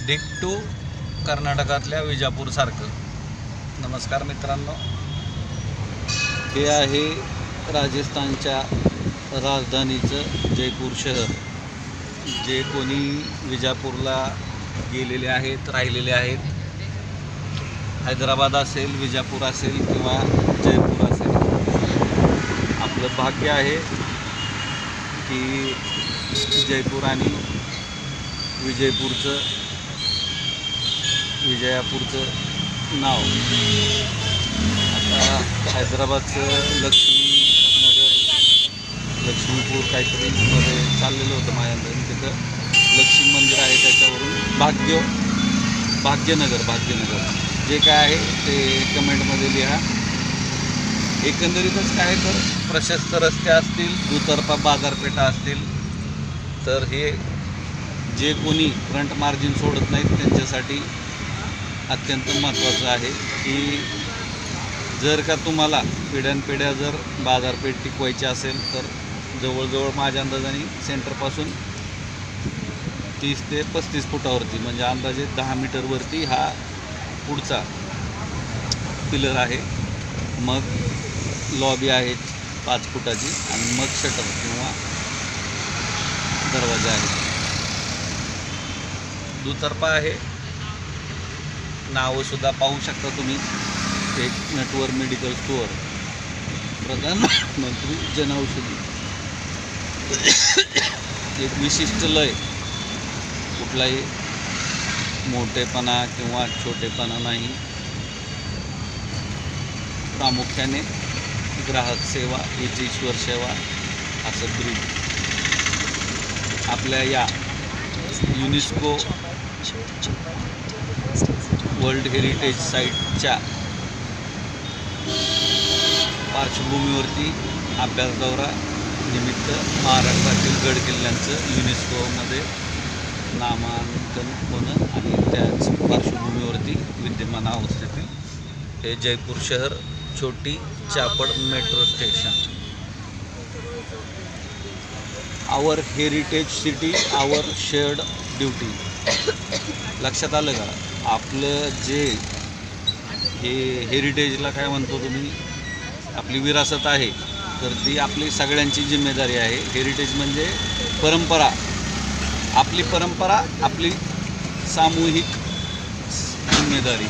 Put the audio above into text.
डिट्टू कर्नाटकातल्या विजापूरसारखं. नमस्कार मित्रांनो, हे आहे राजस्थानच्या राजधानीचं जयपूर शहर. जे कोणी विजापूरला गेलेले आहेत, राहिलेले आहेत, हैदराबाद असेल, विजापूर असेल किंवा जयपूर असेल, आपलं भाग्य आहे की जयपूर आणि विजयापूरचं नाव आता हैदराबादचं लक्ष्मीपूर काहीतरी मध्ये चाललेलं होतं माझ्या. तिथं लक्ष्मी मंदिर आहे, त्याच्यावरून भाग्यनगर जे काय आहे ते कमेंटमध्ये लिहा. एकंदरीतच काय तर प्रशस्त रस्ते असतील, दुतर्फा बाजारपेठा असतील, तर हे जे कोणी फ्रंट मार्जिन सोडत नाहीत त्यांच्यासाठी अत्यंत महत्त्वाचं आहे की जर का तुम्हाला पिढ्यानपिढ्या जर बाजारपेठ टिकवायची असेल तर जवळजवळ माझ्या अंदाजाने सेंटरपासून 30 ते 35 फुटावरती, म्हणजे अंदाजे 10 मीटरवरती हा पुढचा पिलर आहे. मग लॉबी आहे 5 फुटाची आणि मग शटर किंवा दरवाजा आहे. दुतर्फा आहे. नावंसुद्धा पाहू शकता तुम्ही. एक नटवर मेडिकल स्टोअर, प्रधानमंत्री जनऔषधी. एक विशिष्ट लय, कुठलाही मोठेपणा किंवा छोटेपणा नाही, प्रामुख्याने ग्राहक सेवा हीच ईश्वर सेवा असं ब्रीद. आपल्या या युनेस्को वर्ल्ड हेरिटेज साईटच्या पार्श्वभूमीवरती अभ्यास दौरा निमित्त महाराष्ट्रातील गड किल्ल्यांचं युनेस्कोमध्ये नामांकन होणं आणि त्याच पार्श्वभूमीवरती विद्यमान अवस्थेतील हे जयपूर शहर, छोटी चापड मेट्रो स्टेशन. आवर हेरिटेज सिटी, आवर शेअर्ड ड्युटी. लक्षात आलं का? आपलं जे हे हेरिटेजला काय म्हणतो तुम्ही, आपली विरासत आहे, तर ती आपली सगळ्यांची जिम्मेदारी आहे. हेरिटेज म्हणजे परंपरा, आपली परंपरा, आपली सामूहिक जिम्मेदारी.